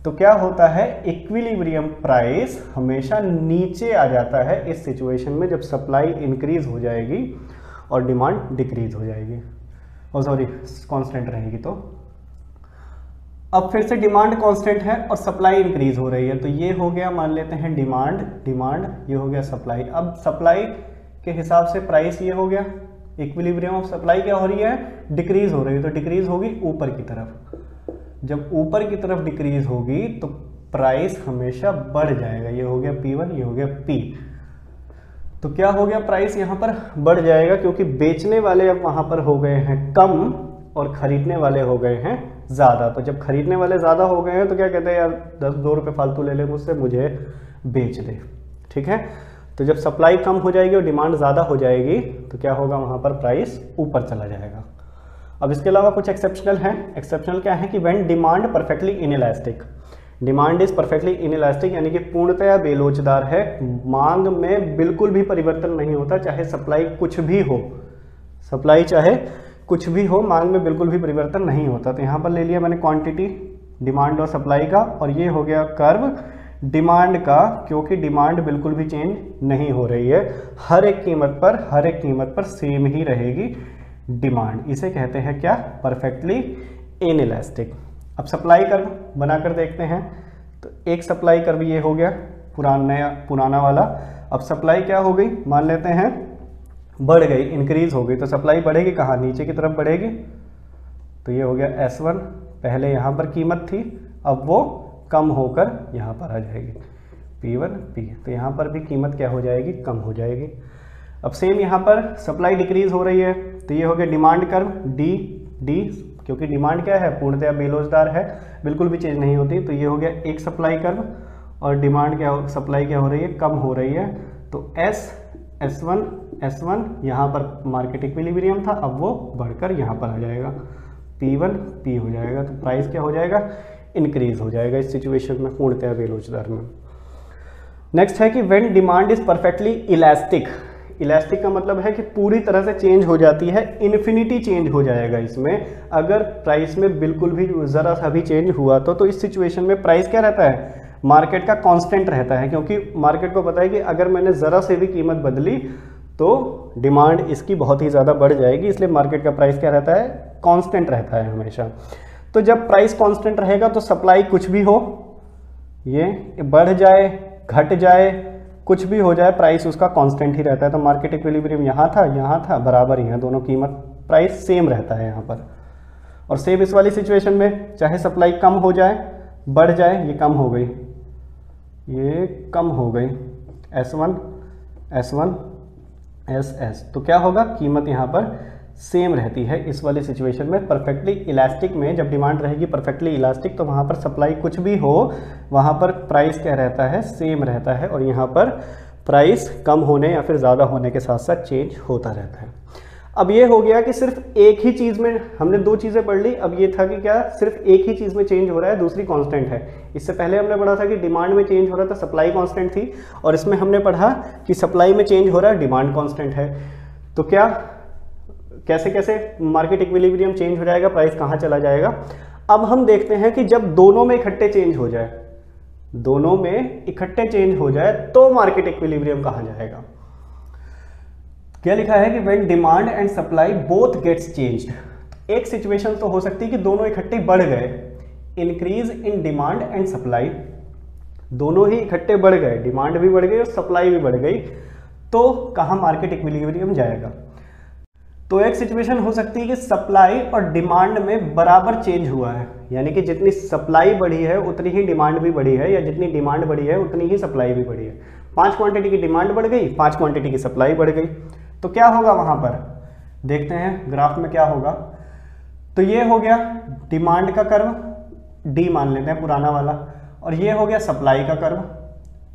तो क्या होता है, इक्विलिब्रियम प्राइस हमेशा नीचे आ जाता है इस सिचुएशन में, जब सप्लाई इंक्रीज हो जाएगी और डिमांड डिक्रीज हो जाएगी, और सॉरी कांस्टेंट रहेगी। तो अब फिर से डिमांड कांस्टेंट है और सप्लाई इंक्रीज हो रही है, तो ये हो गया, मान लेते हैं डिमांड, ये हो गया सप्लाई। अब सप्लाई के हिसाब से प्राइस ये हो गया, इक्विलिब्रियम ऑफ सप्लाई क्या हो रही है, डिक्रीज हो रही है, तो डिक्रीज होगी ऊपर की तरफ। जब ऊपर की तरफ डिक्रीज होगी तो प्राइस हमेशा बढ़ जाएगा, ये हो गया P1, ये हो गया P। तो क्या हो गया, प्राइस यहाँ पर बढ़ जाएगा, क्योंकि बेचने वाले अब वहाँ पर हो गए हैं कम और खरीदने वाले हो गए हैं ज़्यादा। तो जब खरीदने वाले ज़्यादा हो गए हैं तो क्या कहते हैं, यार 10-2 रुपये फालतू ले ले मुझसे, मुझे बेच दे। ठीक है, तो जब सप्लाई कम हो जाएगी और डिमांड ज़्यादा हो जाएगी तो क्या होगा, वहाँ पर प्राइस ऊपर चला जाएगा। अब इसके अलावा कुछ एक्सेप्शनल हैं। एक्सेप्शनल क्या है कि when demand perfectly inelastic, demand is perfectly inelastic यानी कि पूर्णतया बेलोचदार है, मांग में बिल्कुल भी परिवर्तन नहीं होता, चाहे सप्लाई कुछ भी हो, सप्लाई चाहे कुछ भी हो, मांग में बिल्कुल भी परिवर्तन नहीं होता। तो यहाँ पर ले लिया मैंने क्वांटिटी डिमांड और सप्लाई का, और ये हो गया कर्व डिमांड का, क्योंकि डिमांड बिल्कुल भी चेंज नहीं हो रही है, हर एक कीमत पर सेम ही रहेगी डिमांड। इसे कहते हैं क्या, परफेक्टली इनइलास्टिक। अब सप्लाई कर्व बनाकर देखते हैं। तो एक सप्लाई कर्व ये हो गया पुराना वाला। अब सप्लाई क्या हो गई, मान लेते हैं बढ़ गई, इंक्रीज हो गई, तो सप्लाई बढ़ेगी कहाँ, नीचे की तरफ बढ़ेगी। तो ये हो गया S1, पहले यहाँ पर कीमत थी, अब वो कम होकर यहाँ पर आ जाएगी P1 P, तो यहाँ पर भी कीमत क्या हो जाएगी, कम हो जाएगी। अब सेम यहाँ पर सप्लाई डिक्रीज हो रही है, तो ये हो गया डिमांड कर्व D, क्योंकि डिमांड क्या है, पूर्णतया बेलोचदार है, बिल्कुल भी चेंज नहीं होती। तो ये हो गया एक सप्लाई कर्व, और डिमांड सप्लाई क्या हो रही है, कम हो रही है। तो S1 यहाँ पर मार्केट इक्विलिब्रियम था, अब वो बढ़कर यहाँ पर आ जाएगा P1 P हो जाएगा। तो प्राइस क्या हो जाएगा, इंक्रीज हो जाएगा इस सिचुएशन में, पूर्णतया बेलोचदार में। नेक्स्ट है कि when demand is perfectly elastic, elastic का मतलब है कि पूरी तरह से चेंज हो जाती है, इन्फिनिटी चेंज हो जाएगा इसमें, अगर प्राइस में बिल्कुल भी ज़रा सा भी चेंज हुआ तो इस सिचुएशन में प्राइस क्या रहता है, मार्केट का कांस्टेंट रहता है, क्योंकि मार्केट को पता है कि अगर मैंने ज़रा से भी कीमत बदली तो डिमांड इसकी बहुत ही ज़्यादा बढ़ जाएगी, इसलिए मार्केट का प्राइस क्या रहता है, कांस्टेंट रहता है हमेशा। तो जब प्राइस कांस्टेंट रहेगा तो सप्लाई कुछ भी हो, ये बढ़ जाए घट जाए कुछ भी हो जाए, प्राइस उसका कांस्टेंट ही रहता है। तो मार्केट इक्विलिब्रियम यहाँ था, बराबर ही है, दोनों कीमत प्राइस सेम रहता है यहाँ पर। और सेम इस वाली सिचुएशन में चाहे सप्लाई कम हो जाए बढ़ जाए, ये कम हो गई, ये कम हो गई S1 SS, तो क्या होगा, कीमत यहाँ पर सेम रहती है इस वाली सिचुएशन में। परफेक्टली इलास्टिक में जब डिमांड रहेगी परफेक्टली इलास्टिक, तो वहाँ पर सप्लाई कुछ भी हो, वहाँ पर प्राइस क्या रहता है, सेम रहता है, और यहाँ पर प्राइस कम होने या फिर ज़्यादा होने के साथ साथ चेंज होता रहता है। अब ये हो गया कि सिर्फ एक ही चीज़ में हमने दो चीज़ें पढ़ ली। अब ये था कि क्या सिर्फ एक ही चीज़ में चेंज हो रहा है, दूसरी कांस्टेंट है। इससे पहले हमने पढ़ा था कि डिमांड में चेंज हो रहा था, सप्लाई कांस्टेंट थी, और इसमें हमने पढ़ा कि सप्लाई में चेंज हो रहा है, डिमांड कांस्टेंट है। तो क्या कैसे कैसे मार्केट इक्विलिब्रियम चेंज हो जाएगा, प्राइस कहाँ चला जाएगा। अब हम देखते हैं कि जब दोनों में इकट्ठे चेंज हो जाए, दोनों में इकट्ठे चेंज हो जाए तो मार्केट इक्विलिब्रियम कहाँ जाएगा। क्या लिखा है कि when demand and supply both gets changed. एक सिचुएशन तो हो सकती है कि दोनों इकट्ठे बढ़ गए, increase in demand and supply, दोनों ही इकट्ठे बढ़ गए, डिमांड भी बढ़ गई और सप्लाई भी बढ़ गई, तो कहाँ मार्केट इक्विलिब्रियम जाएगा। तो एक सिचुएशन हो सकती है कि सप्लाई और डिमांड में बराबर चेंज हुआ है, यानी कि जितनी सप्लाई बढ़ी है उतनी ही डिमांड भी बढ़ी है, या जितनी डिमांड बढ़ी है उतनी ही सप्लाई भी बढ़ी है। 5 क्वांटिटी की डिमांड बढ़ गई, 5 क्वांटिटी की सप्लाई बढ़ गई, तो क्या होगा वहां पर, देखते हैं ग्राफ में क्या होगा। तो ये हो गया डिमांड का कर्व, डी मान लेते हैं पुराना वाला, और ये हो गया सप्लाई का कर्व,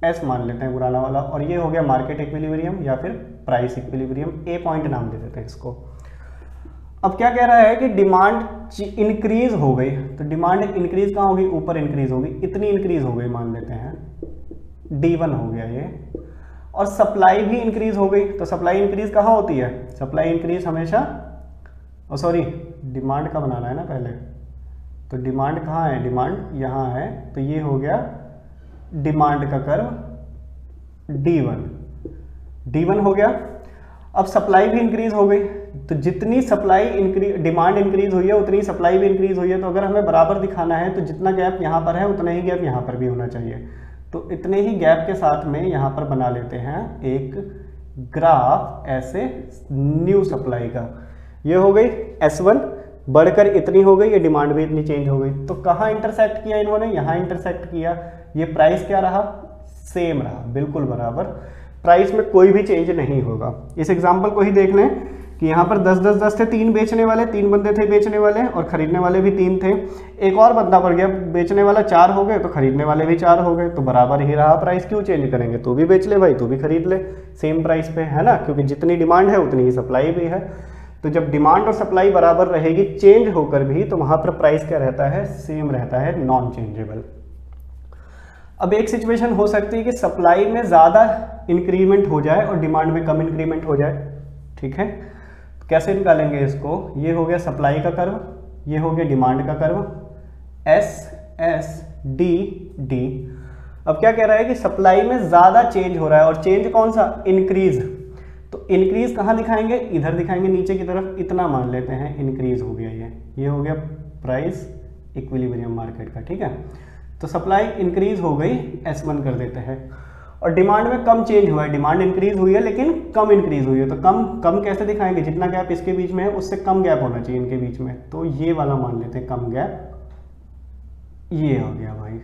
एस मान लेते हैं पुराना वाला, और ये हो गया मार्केट इक्विलिब्रियम या फिर प्राइस इक्विलिब्रियम, ए पॉइंट नाम दे देते हैं इसको। अब क्या कह रहा है कि डिमांड इंक्रीज हो गई, तो डिमांड इंक्रीज कहाँ होगी, ऊपर इंक्रीज होगी, इतनी इंक्रीज हो गई मान लेते हैं, D1 हो गया ये, और सप्लाई भी इंक्रीज हो गई। तो सप्लाई इंक्रीज कहाँ होती है, सप्लाई इंक्रीज हमेशा, सॉरी डिमांड का बनाना है ना पहले, तो डिमांड कहाँ है, डिमांड यहाँ है, तो ये हो गया डिमांड का कर्व D1 हो गया। अब सप्लाई भी इंक्रीज हो गई, तो जितनी सप्लाई डिमांड इंक्रीज हुई है उतनी सप्लाई भी इंक्रीज हुई है, तो अगर हमें बराबर दिखाना है तो जितना गैप यहाँ पर है उतना ही गैप यहाँ पर भी होना चाहिए। तो इतने ही गैप के साथ में यहाँ पर बना लेते हैं एक ग्राफ ऐसे न्यू सप्लाई का। ये हो गई S1 बढ़कर इतनी हो गई, ये डिमांड भी इतनी चेंज हो गई, तो कहाँ इंटरसेक्ट किया इन्होंने, यहाँ इंटरसेक्ट किया। ये प्राइस क्या रहा, सेम रहा, बिल्कुल बराबर, प्राइस में कोई भी चेंज नहीं होगा। इस एग्जाम्पल को ही देख लें कि यहाँ पर 10-10-10 थे, 3 बेचने वाले, 3 बंदे थे बेचने वाले और खरीदने वाले भी 3 थे। एक और बंदा बढ़ गया, बेचने वाला 4 हो गए तो खरीदने वाले भी 4 हो गए, तो बराबर ही रहा प्राइस, क्यों चेंज करेंगे, तू भी बेच ले भाई, तू भी खरीद ले सेम प्राइस पे, है ना, क्योंकि जितनी डिमांड है उतनी ही सप्लाई भी है। तो जब डिमांड और सप्लाई बराबर रहेगी चेंज होकर भी, तो वहाँ पर प्राइस क्या रहता है, सेम रहता है, नॉन चेंजेबल। अब एक सिचुएशन हो सकती है कि सप्लाई में ज़्यादा इंक्रीमेंट हो जाए और डिमांड में कम इंक्रीमेंट हो जाए, ठीक है। तो कैसे निकालेंगे इसको, ये हो गया सप्लाई का कर्व, ये हो गया डिमांड का curve, S S D D. अब क्या कह रहा है कि सप्लाई में ज़्यादा चेंज हो रहा है, और चेंज कौन सा, इंक्रीज। तो इंक्रीज कहाँ दिखाएंगे, इधर दिखाएंगे नीचे की तरफ, इतना मान लेते हैं इंक्रीज हो गया, ये हो गया प्राइस इक्विलिब्रियम मार्केट का, ठीक है। तो सप्लाई इंक्रीज हो गई, S1 कर देते हैं, और डिमांड में कम चेंज हुआ है, डिमांड इंक्रीज हुई है लेकिन कम इंक्रीज हुई है। तो कम कम कैसे दिखाएंगे, जितना गैप इसके बीच में है उससे कम गैप होना चाहिए इनके बीच में, तो ये वाला मान लेते हैं कम गैप, ये हो गया भाई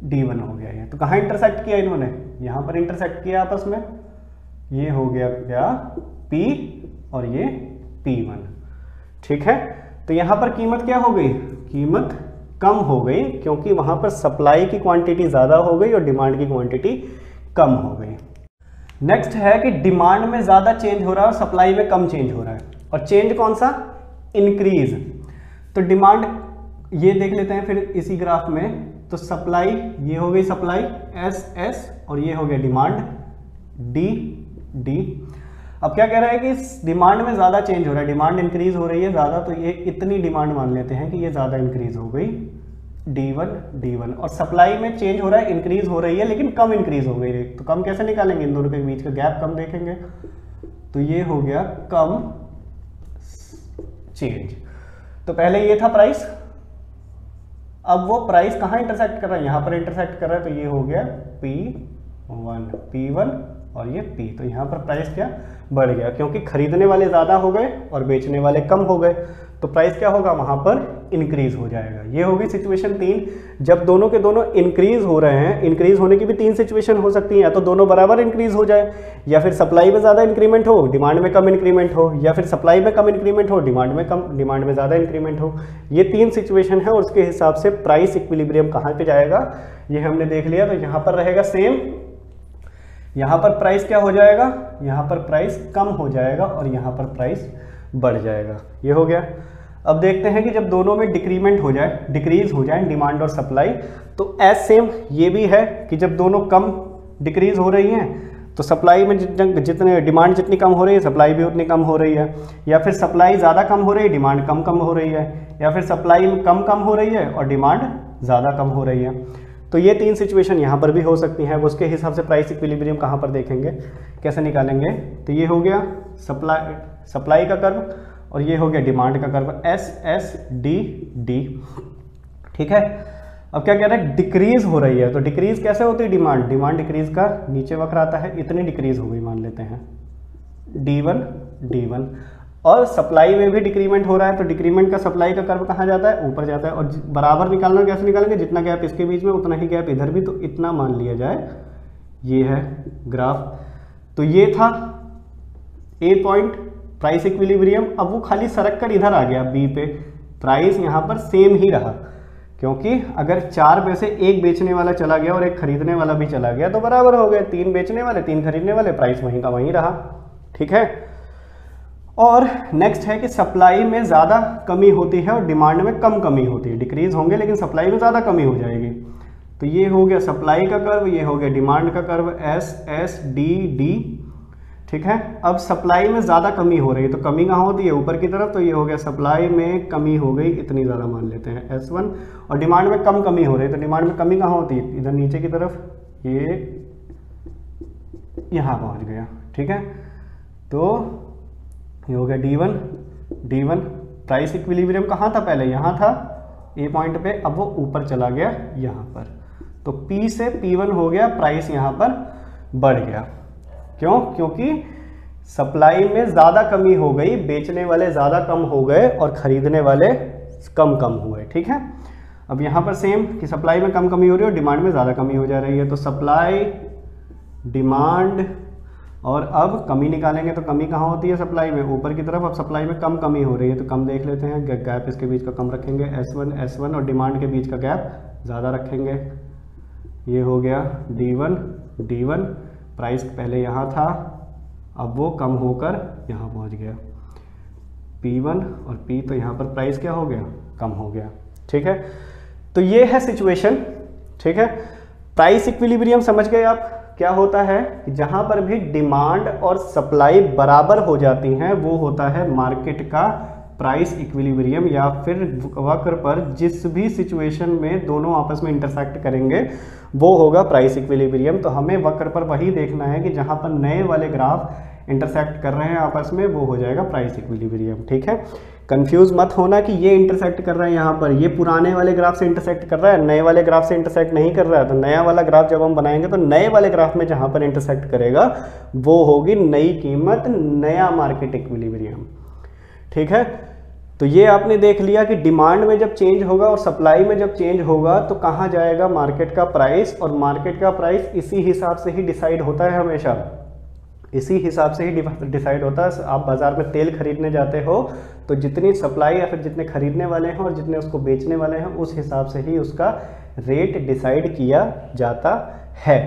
D1 हो गया ये। तो कहाँ इंटरसेक्ट किया इन्होंने, यहाँ पर इंटरसेक्ट किया आपस में, ये हो गया क्या P और ये P1, ठीक है। तो यहाँ पर कीमत क्या हो गई, कीमत कम हो गई, क्योंकि वहां पर सप्लाई की क्वांटिटी ज्यादा हो गई और डिमांड की क्वांटिटी कम हो गई। नेक्स्ट है कि डिमांड में ज्यादा चेंज हो रहा है और सप्लाई में कम चेंज हो रहा है, और चेंज कौन सा, इंक्रीज। तो डिमांड ये देख लेते हैं फिर इसी ग्राफ में, तो सप्लाई ये हो गई सप्लाई एस और ये हो गया डिमांड डी। अब क्या कह रहा है कि डिमांड में ज़्यादा चेंज हो रहा है, डिमांड इंक्रीज हो रही है ज़्यादा, तो ये इतनी डिमांड मान लेते हैं कि ये ज़्यादा इंक्रीज हो गई D1, और सप्लाई में चेंज हो रहा है, इंक्रीज हो रही है लेकिन कम इंक्रीज हो गई। तो कम कैसे निकालेंगे, इन दोनों के बीच का गैप कम देखेंगे, तो ये हो गया कम चेंज। तो पहले ये था प्राइस, अब वो प्राइस कहाँ इंटरसेक्ट कर रहा है, यहाँ पर इंटरसेक्ट कर रहा है, तो ये हो गया P1 और ये P। तो यहाँ पर प्राइस क्या बढ़ गया, क्योंकि खरीदने वाले ज़्यादा हो गए और बेचने वाले कम हो गए, तो प्राइस क्या होगा, वहाँ पर इंक्रीज हो जाएगा। ये होगी सिचुएशन 3, जब दोनों के दोनों इंक्रीज हो रहे हैं। इंक्रीज होने की भी 3 सिचुएशन हो सकती हैं, या तो दोनों बराबर इंक्रीज हो जाए, या फिर सप्लाई में ज़्यादा इंक्रीमेंट हो, डिमांड में कम इंक्रीमेंट हो, या फिर सप्लाई में कम इंक्रीमेंट हो, डिमांड में ज़्यादा इंक्रीमेंट हो। ये 3 सिचुएशन है, और उसके हिसाब से प्राइस इक्विलिब्रियम कहाँ पे जाएगा ये हमने देख लिया। तो यहाँ पर रहेगा सेम, यहाँ पर प्राइस क्या हो जाएगा, यहाँ पर प्राइस कम हो जाएगा और यहाँ पर प्राइस बढ़ जाएगा। ये हो गया। अब देखते हैं कि जब दोनों में डिक्रीमेंट हो जाए, डिक्रीज हो जाए डिमांड और सप्लाई, तो एज सेम ये भी है कि जब दोनों कम डिक्रीज हो रही हैं तो सप्लाई में जितने डिमांड जितनी कम हो रही है सप्लाई भी उतनी कम हो रही है, या फिर सप्लाई ज़्यादा कम हो रही है डिमांड कम हो रही है, या फिर सप्लाई कम हो रही है और डिमांड ज़्यादा कम हो रही है। तो ये 3 सिचुएशन यहाँ पर भी हो सकती हैं। उसके हिसाब से प्राइस इक्विलिब्रियम कहाँ पर देखेंगे, कैसे निकालेंगे। तो ये हो गया सप्लाई का कर्व और ये हो गया डिमांड का कर्व SSD, ठीक है। अब क्या कह रहे हैं, डिक्रीज हो रही है, तो डिक्रीज कैसे होती है, डिमांड डिक्रीज का नीचे वक्र आता है, इतनी डिक्रीज हो गई मान लेते हैं D1, और सप्लाई में भी डिक्रीमेंट हो रहा है, तो डिक्रीमेंट का सप्लाई का कर्व कहाँ जाता है, ऊपर जाता है। और बराबर निकालना कैसे निकालेंगे, जितना गैप इसके बीच में उतना ही गैप इधर भी, तो इतना मान लिया जाए। ये है ग्राफ। तो ये था A पॉइंट प्राइस इक्विलिब्रियम। अब वो खाली सरक कर इधर आ गया B पे, प्राइस यहाँ पर सेम ही रहा, क्योंकि अगर 4 में से 1 बेचने वाला चला गया और 1 खरीदने वाला भी चला गया तो बराबर हो गए, 3 बेचने वाले 3 खरीदने वाले, प्राइस वहीं का वहीं रहा, ठीक है। और नेक्स्ट है कि सप्लाई में ज़्यादा कमी होती है और डिमांड में कम कमी होती है, डिक्रीज होंगे लेकिन सप्लाई में ज़्यादा कमी हो जाएगी। तो ये हो गया सप्लाई का कर्व, ये हो गया डिमांड का कर्व SSD, ठीक है। अब सप्लाई में ज़्यादा कमी हो रही है, तो कमी कहाँ होती है, ऊपर की तरफ, तो ये हो गया सप्लाई में कमी हो गई, इतनी ज़्यादा मान लेते हैं S1, और डिमांड में कम कमी हो रही है, तो डिमांड में कमी कहाँ होती है, इधर नीचे की तरफ, ये यहाँ पहुँच गया, ठीक है। तो ये हो गया D1, प्राइस इक्विलिब्रियम कहाँ था, पहले यहाँ था A पॉइंट पे, अब वो ऊपर चला गया यहाँ पर, तो P से P1 हो गया, प्राइस यहाँ पर बढ़ गया। क्यों, क्योंकि सप्लाई में ज़्यादा कमी हो गई, बेचने वाले ज़्यादा कम हो गए और खरीदने वाले कम हुए, ठीक है। अब यहाँ पर सेम कि सप्लाई में कम कमी हो रही है और डिमांड में ज़्यादा कमी हो जा रही है, तो सप्लाई डिमांड और अब कमी निकालेंगे तो कमी कहाँ होती है सप्लाई में, ऊपर की तरफ। अब सप्लाई में कम कमी हो रही है तो कम देख लेते हैं, गैप इसके बीच का कम रखेंगे, S1 और डिमांड के बीच का गैप ज़्यादा रखेंगे। ये हो गया D1, प्राइस पहले यहाँ था, अब वो कम होकर यहाँ पहुँच गया P1 और P, तो यहाँ पर प्राइस क्या हो गया, कम हो गया। ठीक है, तो ये है सिचुएशन। ठीक है, प्राइस इक्विलिब्रियम समझ गए आप क्या होता है कि जहां पर भी डिमांड और सप्लाई बराबर हो जाती हैं वो होता है मार्केट का प्राइस इक्विलिब्रियम, या फिर वक्र पर जिस भी सिचुएशन में दोनों आपस में इंटरसेक्ट करेंगे वो होगा प्राइस इक्विलिब्रियम। तो हमें वक्र पर वही देखना है कि जहां पर नए वाले ग्राफ इंटरसेक्ट कर रहे हैं आपस में, वो हो जाएगा प्राइस इक्विलिब्रियम। ठीक है, कंफ्यूज मत होना कि ये इंटरसेक्ट कर रहा है यहाँ पर, ये पुराने वाले ग्राफ से इंटरसेक्ट कर रहा है, नए वाले ग्राफ से इंटरसेक्ट नहीं कर रहा है। तो नया वाला ग्राफ जब हम बनाएंगे तो नए वाले ग्राफ में जहाँ पर इंटरसेक्ट करेगा वो होगी नई कीमत, नया मार्केट इक्विलिब्रियम। ठीक है, तो ये आपने देख लिया कि डिमांड में जब चेंज होगा और सप्लाई में जब चेंज होगा तो कहाँ जाएगा मार्केट का प्राइस, और मार्केट का प्राइस इसी हिसाब से ही डिसाइड होता है, हमेशा इसी हिसाब से ही डिसाइड होता है। आप बाज़ार में तेल खरीदने जाते हो तो जितनी सप्लाई या फिर जितने खरीदने वाले हैं और जितने उसको बेचने वाले हैं उस हिसाब से ही उसका रेट डिसाइड किया जाता है।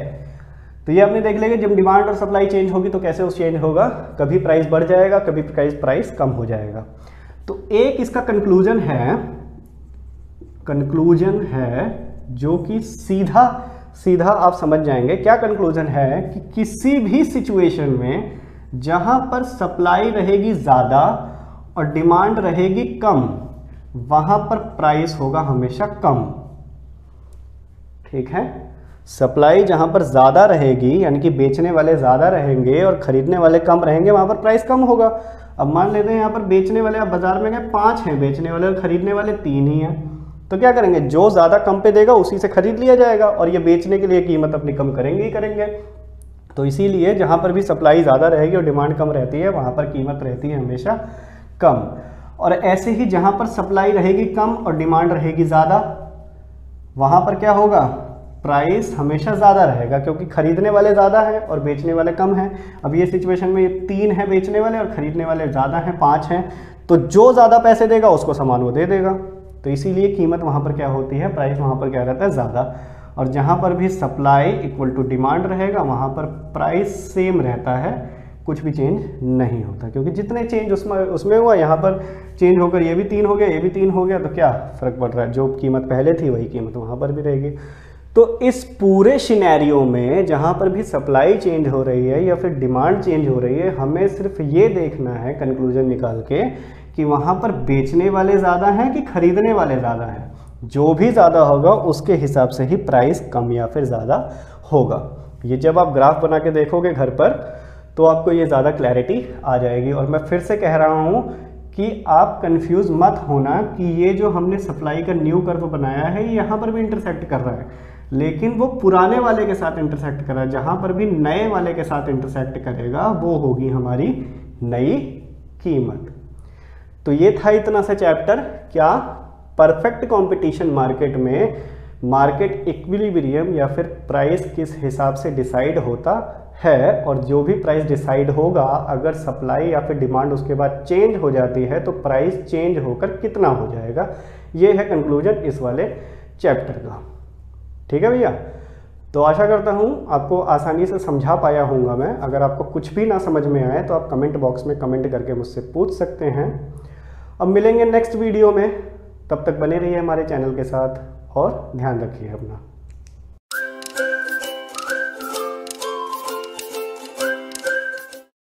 तो ये आपने देख लिया जब डिमांड और सप्लाई चेंज होगी तो कैसे उस चेंज होगा, कभी प्राइस बढ़ जाएगा, कभी प्राइस कम हो जाएगा। तो एक इसका कंक्लूजन है जो कि सीधा आप समझ जाएंगे। क्या कंक्लूजन है कि किसी भी सिचुएशन में जहां पर सप्लाई रहेगी ज़्यादा और डिमांड रहेगी कम, वहां पर प्राइस होगा हमेशा कम। ठीक है, सप्लाई जहां पर ज़्यादा रहेगी यानी कि बेचने वाले ज़्यादा रहेंगे और खरीदने वाले कम रहेंगे, वहां पर प्राइस कम होगा। अब मान लेते हैं यहाँ पर बेचने वाले, आप बाजार में गए 5 हैं बेचने वाले और खरीदने वाले 3 ही हैं, तो क्या करेंगे, जो ज़्यादा कम पे देगा उसी से खरीद लिया जाएगा, और ये बेचने के लिए कीमत अपनी कम करेंगे ही करेंगे। तो इसीलिए जहाँ पर भी सप्लाई ज़्यादा रहेगी और डिमांड कम रहती है वहाँ पर कीमत रहती है हमेशा कम। और ऐसे ही जहाँ पर सप्लाई रहेगी कम और डिमांड रहेगी ज़्यादा, वहाँ पर क्या होगा, प्राइस हमेशा ज़्यादा रहेगा, क्योंकि खरीदने वाले ज़्यादा हैं और बेचने वाले कम हैं। अब ये सिचुएशन में ये 3 हैं बेचने वाले और खरीदने वाले ज़्यादा हैं, 5 हैं, तो जो ज़्यादा पैसे देगा उसको सामान वो दे देगा। तो इसीलिए कीमत वहाँ पर क्या होती है, प्राइस वहाँ पर क्या रहता है, ज़्यादा। और जहाँ पर भी सप्लाई इक्वल टू डिमांड रहेगा वहाँ पर प्राइस सेम रहता है, कुछ भी चेंज नहीं होता, क्योंकि जितने चेंज उसमें हुआ यहाँ पर चेंज होकर ये भी 3 हो गया, ये भी 3 हो गया, तो क्या फ़र्क पड़ रहा है, जो कीमत पहले थी वही कीमत वहाँ पर भी रहेगी। तो इस पूरे सिनेरियो में जहाँ पर भी सप्लाई चेंज हो रही है या फिर डिमांड चेंज हो रही है, हमें सिर्फ ये देखना है कंक्लूजन निकाल के कि वहाँ पर बेचने वाले ज़्यादा हैं कि खरीदने वाले ज़्यादा हैं। जो भी ज़्यादा होगा उसके हिसाब से ही प्राइस कम या फिर ज़्यादा होगा। ये जब आप ग्राफ बना के देखोगे घर पर तो आपको ये ज़्यादा क्लैरिटी आ जाएगी। और मैं फिर से कह रहा हूँ कि आप कंफ्यूज मत होना कि ये जो हमने सप्लाई का न्यू कर्व बनाया है ये यहाँ पर भी इंटरसेक्ट कर रहा है, लेकिन वो पुराने वाले के साथ इंटरसेक्ट कर रहा है। जहाँ पर भी नए वाले के साथ इंटरसेक्ट करेगा वो होगी हमारी नई कीमत। तो ये था इतना सा चैप्टर, क्या परफेक्ट कंपटीशन मार्केट में मार्केट इक्विलिब्रियम या फिर प्राइस किस हिसाब से डिसाइड होता है, और जो भी प्राइस डिसाइड होगा अगर सप्लाई या फिर डिमांड उसके बाद चेंज हो जाती है तो प्राइस चेंज होकर कितना हो जाएगा। ये है कंक्लूजन इस वाले चैप्टर का। ठीक है भैया, तो आशा करता हूँ आपको आसानी से समझा पाया हूँगा मैं। अगर आपको कुछ भी ना समझ में आए तो आप कमेंट बॉक्स में कमेंट करके मुझसे पूछ सकते हैं। अब मिलेंगे नेक्स्ट वीडियो में, तब तक बने रहिए हमारे चैनल के साथ और ध्यान रखिए अपना।